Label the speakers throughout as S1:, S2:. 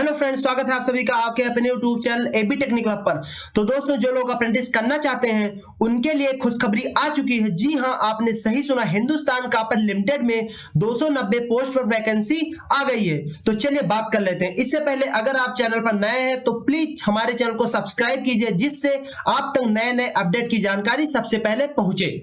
S1: Hello friends, स्वागत है आप सभी का आपके अपने YouTube channel AB technical hub पर। तो दोस्तों, जो लोग अप्रेंटिस करना चाहते हैं उनके लिए खुशखबरी आ चुकी है। जी हां, आपने सही सुना, हिंदुस्तान कॉपर लिमिटेड में 290 पोस्ट पर वैकेंसी आ गई है। तो चलिए बात कर लेते हैं। इससे पहले अगर आप चैनल पर नए हैं तो प्लीज हमारे चैनल को सब्सक्राइब कीजिए, जिससे आप तक नए नए अपडेट की जानकारी सबसे पहले पहुंचे।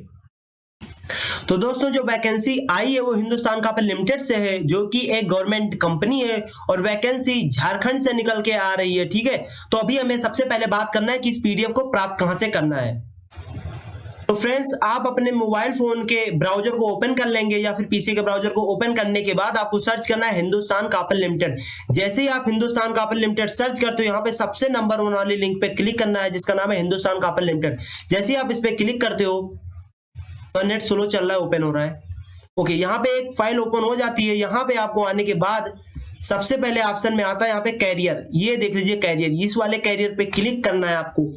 S1: तो दोस्तों, जो वैकेंसी आई है वो हिंदुस्तान कॉपर लिमिटेड से है, जो कि एक गवर्नमेंट कंपनी है और वैकेंसी झारखंड से निकल के आ रही है। ठीक है, तो अभी हमें सबसे पहले बात करना है कि इस पीडीएफ को प्राप्त कहां से करना है। तो फ्रेंड्स, आप अपने मोबाइल फोन के ब्राउजर को ओपन कर लेंगे या फिर पीसी के ब्राउजर को ओपन करने के बाद आपको सर्च करना है हिंदुस्तान कॉपर लिमिटेड। जैसे ही आप हिंदुस्तान कॉपर लिमिटेड सर्च करते हो, यहाँ पे सबसे नंबर 1 वाली लिंक पे क्लिक करना है, जिसका नाम है हिंदुस्तान कॉपर लिमिटेड। जैसे ही आप इस पे क्लिक करते हो, नेट स्लो चल रहा है, ओपन हो रहा है। ओके, यहाँ पे एक फाइल ओपन हो जाती है। यहाँ पे आपको आने के बाद सबसे पहले ऑप्शन में आता है यहाँ पे कैरियर। ये देख लीजिए कैरियर, इस वाले कैरियर पे क्लिक करना है आपको।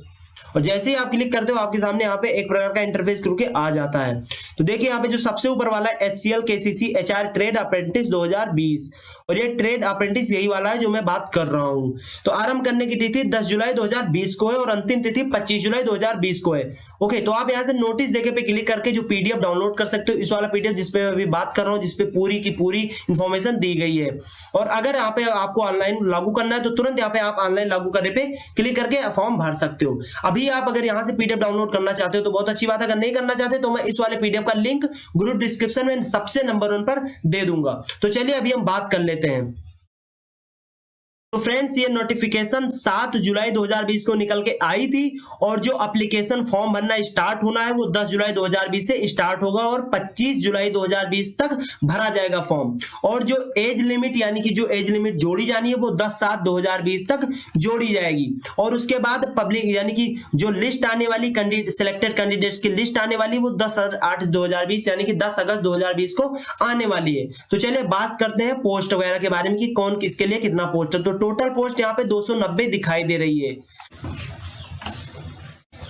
S1: और जैसे ही आप क्लिक करते हो, आपके सामने यहाँ पे एक प्रकार का इंटरफेस करके आ जाता है। तो देखिए यहाँ पे जो सबसे ऊपर वाला है HCL KCC HR trade apprentice 2020, और ये ट्रेड अप्रेंटिस यही वाला है जो मैं बात कर रहा हूँ। तो आरंभ करने की तिथि 10 जुलाई 2020 को है और अंतिम तिथि 25 जुलाई 2020 को है। ओके, तो आप यहाँ से नोटिस देखे पे क्लिक करके जो पीडीएफ डाउनलोड कर सकते हो, इस वाला पीडीएफ जिसपे मैं अभी बात कर रहा हूँ, जिसपे पूरी की पूरी इंफॉर्मेशन दी गई है। और अगर यहाँ पे आपको ऑनलाइन लागू करना है तो तुरंत यहाँ पे आप ऑनलाइन लागू करने पे क्लिक करके फॉर्म भर सकते हो। अभी आप अगर यहाँ से पीडीएफ डाउनलोड करना चाहते हो तो बहुत अच्छी बात है, अगर नहीं करना चाहते तो मैं इस वाले पीडीएफ का लिंक ग्रुप डिस्क्रिप्शन में सबसे नंबर 1 पर दे दूंगा। तो चलिए अभी हम बात कर लेते हैं। तो फ्रेंड्स, ये नोटिफिकेशन 7 जुलाई 2020 को निकल के आई थी और जो एप्लीकेशन फॉर्म भरना स्टार्ट होना है वो 10 जुलाई 2020 से स्टार्ट होगा और 25 जुलाई 2020 तक भरा जाएगा फॉर्म। और जो एज लिमिट यानी कि जो एज लिमिट जोड़ी जानी है वो 10/7/2020 तक जोड़ी जाएगी। और उसके बाद पब्लिक यानी कि जो लिस्ट आने वाली सिलेक्टेड कैंडिडेट्स की लिस्ट आने वाली वो 10/8/2020 यानी कि 10 अगस्त 2020 को आने वाली है। तो चलिए बात करते हैं पोस्ट वगैरह के बारे में कि कौन किसके लिए कितना पोस्ट है। तो टोटल पोस्ट यहाँ पे 290 दिखाई दे रही है।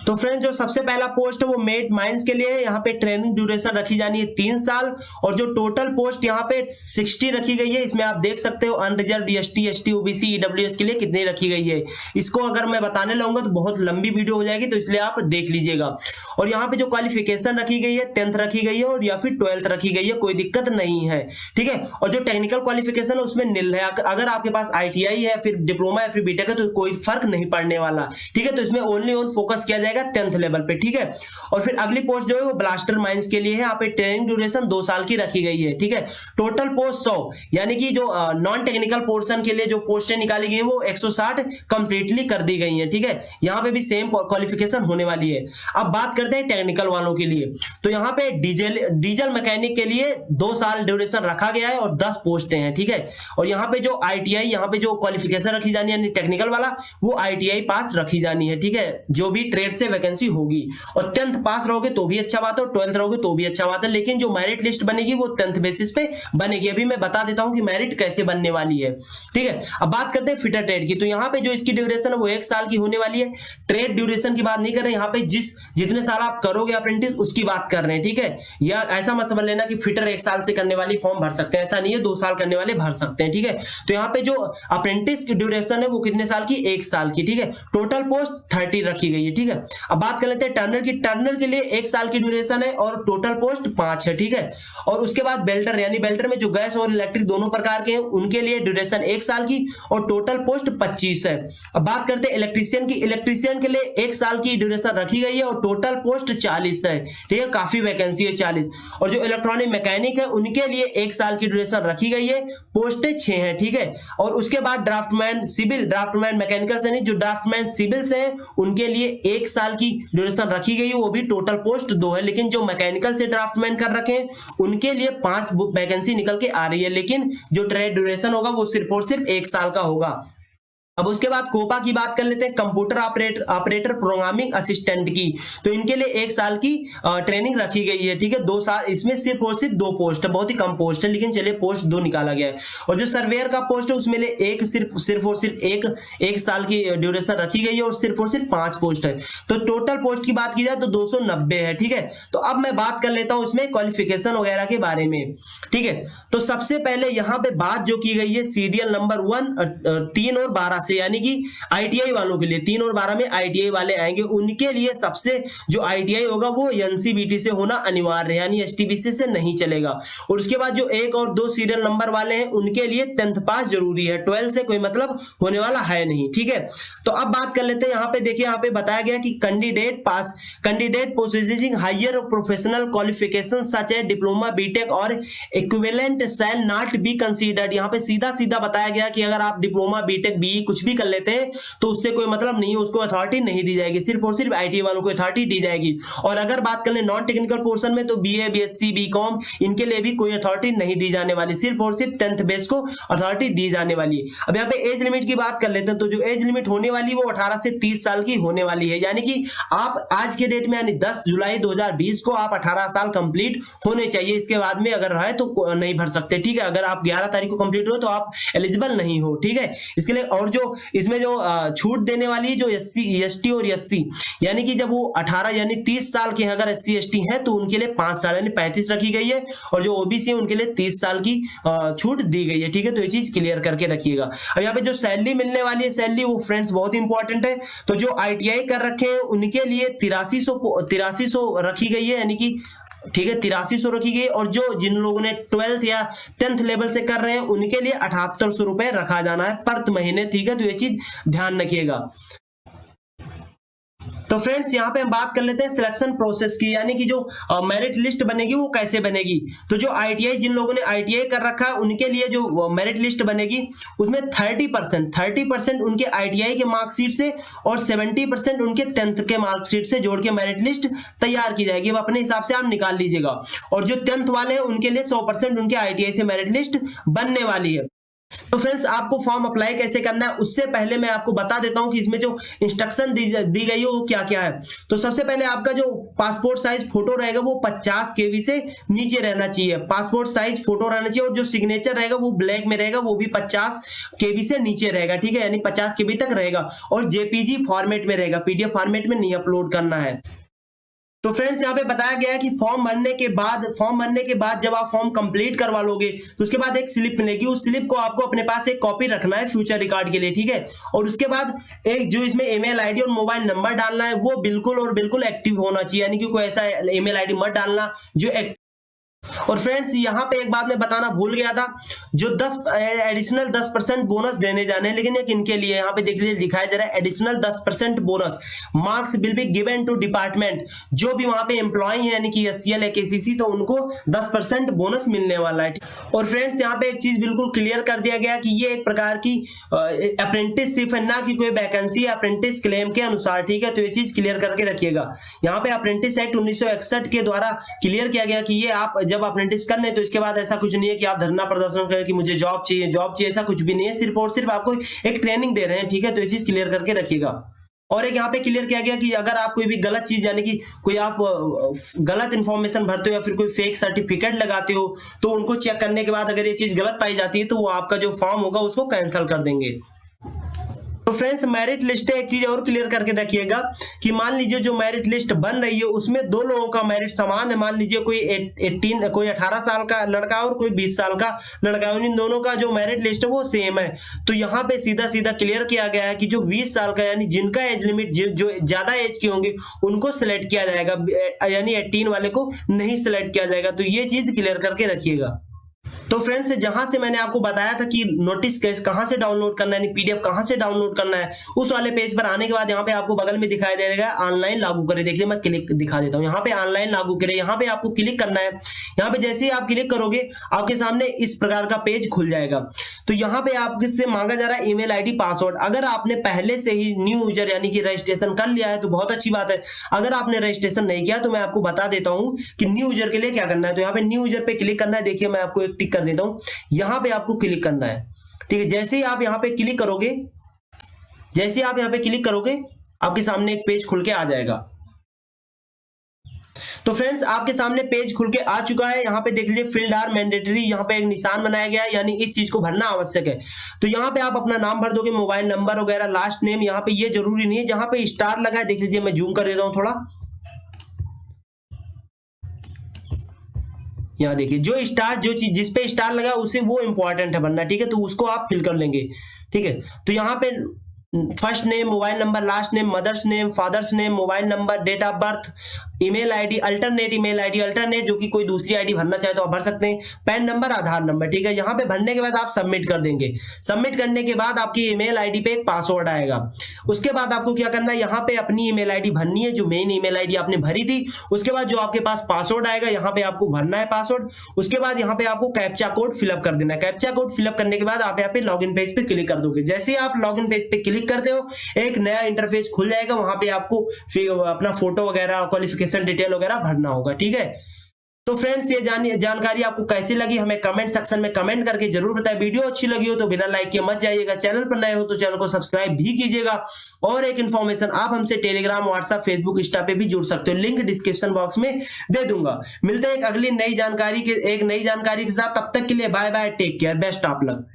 S1: तो फ्रेंड, जो सबसे पहला पोस्ट है वो मेट माइंस के लिए है। यहाँ पे ट्रेनिंग ड्यूरेशन रखी जानी है 3 साल। और जो टोटल पोस्ट यहाँ पे 60 रखी गई है, इसमें आप देख सकते हो unreserved ST ST OBC EWS के लिए कितनी रखी गई है। इसको अगर मैं बताने लगूंगा तो बहुत लंबी वीडियो हो जाएगी, तो इसलिए आप देख लीजिएगा। और यहाँ पे जो क्वालिफिकेशन रखी गई है 10th रखी गई है और या फिर 12th रखी गई है, कोई दिक्कत नहीं है। ठीक है, और जो टेक्निकल क्वालिफिकेशन है उसमें निल है। अगर आपके पास ITI है, फिर डिप्लोमा या फिर बीटेक है तो कोई फर्क नहीं पड़ने वाला। ठीक है, तो इसमें ओनली ऑन फोकस किया जाएगा 10th लेवल पे। ठीक है, और फिर अगली पोस्ट जो है वो ब्लास्टर माइंस के लिए है। यहाँ पे ट्रेनिंग ड्यूरेशन 2 साल की रखी गई है। ठीक है, टोटल पोस्ट 100 यानी कि जो नॉन टेक्निकल पोर्शन के लिए जो पोस्टें निकाली गई है वो 160 कंप्लीटली कर दी गई है। ठीक है, यहाँ पे भी सेम क्वालिफिकेशन होने वाली है। अब बात करते हैं टेक्निकल वालों के लिए। तो यहाँ पे डीजल मैकेनिक के लिए 2 साल ड्यूरेशन रखा गया है और 10 पोस्टें हैं। ठीक है, और यहाँ पे जो ITI यहाँ पे जो क्वालिफिकेशन रखी जानी है टेक्निकल वाला, वो ITI पास रखी जानी है। ठीक है, जो भी ट्रेड से वैकेंसी होगी। और 10th पास रहोगे तो भी अच्छा बात है और 12th रहोगे तो भी अच्छा बात है, लेकिन जो मेरिट लिस्ट बनेगी वो 10th बेसिस पे बनेगी। अभी मैं बता देता हूं कि मेरिट कैसे बनने वाली है। ठीक है, अब बात करते हैं फिटर ट्रेड की। तो यहाँ पे जो इसकी ड्यूरेशन है वो 1 साल की होने वाली है। ट्रेड ड्यूरेशन की बात नहीं कर रहे हैं, यहाँ पे जितने साल आप करोगे अप्रेंटिस उसकी बात कर रहे हैं। ठीक है, या ऐसा मत समझ लेना कि फिटर 1 साल से करने वाली फॉर्म भर सकते हैं, ऐसा नहीं है, 2 साल करने वाले भर सकते हैं। ठीक है, तो यहाँ पे जो अप्रेंटिस की ड्यूरेशन है वो कितने साल की? 1 साल की। ठीक है, टोटल पोस्ट 30 रखी गई है। ठीक है, अब बात कर लेते हैं टर्नर की। टर्नर के लिए 1 साल की ड्यूरेशन है और टोटल पोस्ट 5 है। ठीक है, और उसके बाद बेल्टर यानी बेल्टर में जो गैस और इलेक्ट्रिक दोनों प्रकार के हैं उनके लिए ड्यूरेशन 1 साल की और टोटल पोस्ट 25 है। अब बात करते हैं इलेक्ट्रीशियन की। इलेक्ट्रीशियन के लिए 1 साल की ड्यूरेशन रखी गई है और टोटल पोस्ट 40 है। ठीक है, काफी वैकेंसी है 40। और जो इलेक्ट्रॉनिक मैकेनिक है उनके लिए 1 साल की ड्यूरेशन रखी गई है, पोस्टें 6 है। ठीक है, और उसके बाद ड्राफ्टमैन सिविल, ड्राफ्टमैन मैकेनिकल से नहीं, जो ड्राफ्टमैन सिविल से है उनके लिए 1 साल की ड्यूरेशन रखी गई है, वो भी टोटल पोस्ट 2 है। लेकिन जो मैकेनिकल से ड्राफ्टमैन कर रखे हैं उनके लिए 5 वैकेंसी निकल के आ रही है, लेकिन जो ट्रेड ड्यूरेशन होगा वो सिर्फ और सिर्फ 1 साल का होगा। अब उसके बाद कोपा की बात कर लेते हैं, कंप्यूटर ऑपरेटर प्रोग्रामिंग असिस्टेंट की। तो इनके लिए 1 साल की ट्रेनिंग रखी गई है, ठीक है। 2 साल, इसमें सिर्फ और सिर्फ 2 पोस्ट है, बहुत ही कम पोस्ट है, लेकिन चलिए पोस्ट 2 निकाला गया है। और जो सर्वेयर का पोस्ट है उसमें लिए सिर्फ और सिर्फ एक साल की ड्यूरेशन रखी गई है और सिर्फ 5 पोस्ट है। तो टोटल पोस्ट की बात की जाए तो 290 है, ठीक है। तो अब मैं बात कर लेता हूं इसमें क्वालिफिकेशन वगैरह के बारे में, ठीक है। तो सबसे पहले यहां पे बात जो की गई है सीरियल नंबर 1 3 और 12 से, यानी कि आईटीआई वालों के लिए 3 और 12 में आईटीआई वाले आएंगे, उनके लिए सबसे जो आईटीआई होगा वो एनसीबीटी से होना अनिवार्य है, यानी एसटीबीसी से नहीं चलेगा। और उसके बाद जो 1 और 2 सीरियल नंबर वाले हैं उनके लिए 10th पास जरूरी है, 12 से कोई मतलब होने वाला है नहीं, ठीक है। तो अब बात कर लेते हैं, यहाँ पे देखिए, यहाँ पे बताया गया कि कैंडिडेट पोसेसिंग हायर प्रोफेशनल क्वालिफिकेशन सच ए डिप्लोमा, बीटेक और equivalent shall not be considered. यहाँ पे सीधा सीधा बताया गया कि अगर आप डिप्लोमा, बीटेक, बीई कुछ भी कर लेते हैं तो उससे कोई मतलब नहीं है, उसको अथॉरिटी नहीं दी जाएगी, सिर्फ और सिर्फ आईटी वालों को अथॉरिटी दी जाएगी। और अगर बात कर ले नॉन टेक्निकल पोर्शन में तो बीए, बीएससी, बीकॉम इनके लिए भी कोई अथॉरिटी नहीं दी जाने वाली, सिर्फ और सिर्फ 10th बेस को अथॉरिटी दी जाने वाली है। अब यहाँ पे एज लिमिट की बात कर लेते हैं, तो जो एज लिमिट होने वाली वो 18 से 30 साल की होने वाली है, यानी कि आप आज के डेट में यानी 10 जुलाई 2020 को आप 18 साल कंप्लीट होने चाहिए। इसके बाद में अगर रहे तो नहीं भर सकते, ठीक है। अगर आप 11 तारीख को कंप्लीट हो तो आप एलिजिबल नहीं हो, ठीक है। इसके लिए और जो इसमें जो छूट देने वाली है जो एससी, एसटी और एससी, यानी कि जब वो 18 यानी 30 साल के अगर एससी एसटी हैं तो उनके लिए 5 साल यानी 35 रखी गई है, और जो ओबीसी है उनके लिए 30 साल की छूट दी गई है, ठीक है। तो ये चीज क्लियर करके रखिएगा। अब यहाँ पे जो सैलरी मिलने वाली है, सैलरी वो फ्रेंड्स बहुत इंपॉर्टेंट है। तो जो आईटीआई कर रखे हैं उनके लिए 8300 रखी गई है, यानी कि ठीक है 8300 रखी गई। और जो जिन लोगों ने 12th या 10th लेवल से कर रहे हैं उनके लिए 7800 रुपए रखा जाना है पर महीने, ठीक है। तो ये चीज ध्यान रखिएगा। तो फ्रेंड्स यहाँ पे हम बात कर लेते हैं सिलेक्शन प्रोसेस की, यानी कि जो मेरिट लिस्ट बनेगी वो कैसे बनेगी। तो जो आईटीआई, जिन लोगों ने आईटीआई कर रखा है उनके लिए जो मेरिट लिस्ट बनेगी उसमें 30% उनके आईटीआई के मार्कशीट से और 70% उनके 10th के मार्कशीट से जोड़ के मेरिट लिस्ट तैयार की जाएगी। अब अपने हिसाब से आप निकाल लीजिएगा। और जो 10th वाले हैं उनके लिए 100% उनके आईटीआई से मेरिट लिस्ट बनने वाली है। तो फ्रेंड्स आपको फॉर्म अप्लाई कैसे करना है उससे पहले मैं आपको बता देता हूं कि इसमें जो इंस्ट्रक्शन दी गई है वो क्या क्या है। तो सबसे पहले आपका जो पासपोर्ट साइज फोटो रहेगा वो 50 केबी से नीचे रहना चाहिए, पासपोर्ट साइज फोटो रहना चाहिए। और जो सिग्नेचर रहेगा वो ब्लैक में रहेगा, वो भी 50 केबी से नीचे रहेगा, ठीक है, यानी 50 केबी तक रहेगा। और जेपीजी फॉर्मेट में रहेगा, पीडीएफ फॉर्मेट में नहीं अपलोड करना है। तो फ्रेंड्स यहाँ पे बताया गया है कि फॉर्म भरने के बाद जब आप फॉर्म कंप्लीट करवा लोगे तो उसके बाद एक स्लिप मिलेगी, उस स्लिप को आपको अपने पास एक कॉपी रखना है फ्यूचर रिकॉर्ड के लिए, ठीक है। और उसके बाद एक जो इसमें ईमेल आईडी और मोबाइल नंबर डालना है वो बिल्कुल और बिल्कुल एक्टिव होना चाहिए, यानी कि कोई ऐसा ईमेल आईडी मत डालना जो और फ्रेंड्स यहाँ पे एक बात मैं बताना भूल गया था, जो एडिशनल 10% बोनस देने जाने हैं, लेकिन ये किनके लिए यहाँ पे देख लीजिए दिखाई दे रहा है additional 10% bonus marks will be given to department. जो भी वहां पे एम्प्लॉय है यानी कि एससीएल या केसीसी तो उनको 10% बोनस मिलने वाला है। और फ्रेंड्स यहाँ पे एक चीज बिल्कुल क्लियर कर दिया गया कि ये एक प्रकार की अप्रेंटिसशिप है, ना कि कोई वैकेंसी अप्रेंटिस क्लेम के अनुसार, ठीक है। तो ये चीज क्लियर करके रखिएगा। यहाँ पे अप्रेंटिस एक्ट 1961 के द्वारा क्लियर किया गया कि ये आप जब अप्रेंटिस कर ले तो इसके बाद ऐसा कुछ नहीं है कि आप धरना प्रदर्शन करें कि मुझे जॉब चाहिए, ऐसा कुछ भी नहीं है, सिर्फ और सिर्फ आपको एक ट्रेनिंग दे रहे हैं, ठीक है। तो ये चीज क्लियर करके रखिएगा। और एक यहाँ पे क्लियर किया गया कि अगर आप कोई भी गलत चीज यानी कि कोई आप गलत इंफॉर्मेशन भरते हो या फिर कोई फेक सर्टिफिकेट लगाते हो तो उनको चेक करने के बाद अगर ये चीज गलत पाई जाती है तो वो आपका जो फॉर्म होगा उसको कैंसिल कर देंगे। तो फ्रेंड्स मेरिट लिस्ट एक चीज और क्लियर करके रखिएगा कि मान लीजिए जो मेरिट लिस्ट बन रही है उसमें दो लोगों का मेरिट समान है। मान लीजिए कोई 18 साल का लड़का और कोई 20 साल का लड़का, इन दोनों का जो मेरिट लिस्ट है वो सेम है। तो यहाँ पे सीधा सीधा क्लियर किया गया है कि जो 20 साल का यानी जिनका एज लिमिट जो ज्यादा एज के होंगे उनको सिलेक्ट किया जाएगा, यानी 18 वाले को नहीं सिलेक्ट किया जाएगा। तो ये चीज क्लियर करके रखिएगा। तो फ्रेंड्स जहां से मैंने आपको बताया था कि नोटिस केस कहां से डाउनलोड करना है, यानी पीडीएफ कहां से डाउनलोड करना है, उस वाले पेज पर आने के बाद यहाँ पे आपको बगल में दिखाई दे रहा है ऑनलाइन लागू करें। देखिए मैं क्लिक दिखा देता हूँ, यहाँ पे ऑनलाइन लागू करें, यहाँ पे आपको क्लिक करना है। यहाँ पे जैसे ही आप क्लिक करोगे आपके सामने इस प्रकार का पेज खुल जाएगा। तो यहाँ पे आपसे मांगा जा रहा है ईमेल आईडी, पासवर्ड। अगर आपने पहले से ही न्यू यूजर यानी कि रजिस्ट्रेशन कर लिया है तो बहुत अच्छी बात है। अगर आपने रजिस्ट्रेशन नहीं किया तो मैं आपको बता देता हूँ कि न्यू यूजर के लिए क्या करना है। तो यहाँ पे न्यू यूजर पे क्लिक करना है। देखिए मैं आपको एक टिक कर देता हूँ, यहाँ पे आपको क्लिक करना है, ठीक है। जैसे ही आप यहाँ पे क्लिक करोगे जैसे आप यहाँ पे क्लिक करोगे आपके सामने एक पेज खुल के आ जाएगा। तो फ्रेंड्स आपके सामने पेज खुल के आ चुका है। यहाँ पे देख लीजिए फील्ड आर मैंडेटरी, यहाँ पे एक निशान बनाया गया है, यानी इस चीज को भरना आवश्यक है। तो यहाँ पे आप अपना नाम भर दोगे, मोबाइल नंबर वगैरह, लास्ट नेम। यहाँ पे ये जरूरी नहीं है, जहाँ पे स्टार लगा है देख लीजिए, मैं जूम कर देता हूँ थोड़ा। यहाँ देखिए जो स्टार, जो चीज जिस पे स्टार लगा उसे वो इंपॉर्टेंट है भरना, ठीक है, तो उसको आप फिल कर लेंगे, ठीक है। तो यहाँ पे first name, mobile number, last name, mother's name, father's name, mobile number, date of birth, email ID, alternate email ID, alternate जो कि कोई दूसरी आईडी भरना चाहे तो आप भर सकते हैं, पैन नंबर, आधार नंबर, ठीक है। यहाँ पे भरने के बाद आप सबमिट कर देंगे। सबमिट करने के बाद आपकी ईमेल आईडी पे एक पासवर्ड आएगा। उसके बाद आपको क्या करना है, यहाँ पे अपनी ईमेल आईडी भरनी है, जो मेन ईमेल आईडी आपने भरी थी। उसके बाद जो आपके पास पासवर्ड आएगा, यहाँ पे आपको भरना है पासवर्ड। उसके बाद यहाँ पे आपको कैप्चा कोड फिलअप कर देना है। कैप्चा कोड फिलअप करने के बाद आप यहाँ पे लॉगिन पेज पे क्लिक कर दोगे। जैसे ही आप लॉगिन पेज पे क्लिक करते हो एक नया इंटरफेस खुल जाएगा। वहां पे आपको अपना फोटो वगैरह, क्वालिफिकेशन डिटेल वगैरह भरना होगा, ठीक है। तो फ्रेंड्स ये जानकारी आपको कैसी लगी हमें कमेंट सेक्शन में कमेंट करके जरूर बताएं। वीडियो अच्छी लगी हो तो बिना लाइक किए मत जाइएगा। चैनल पर नए हो तो चैनल को सब्सक्राइब भी कीजिएगा। और एक इन्फॉर्मेशन, आप हमसे टेलीग्राम, व्हाट्सएप, फेसबुक, इंस्टा पे भी जुड़ सकते हो, लिंक डिस्क्रिप्शन बॉक्स में दे दूंगा। मिलते हैं एक अगली नई जानकारी के साथ, तब तक के लिए bye bye, take care, best of luck.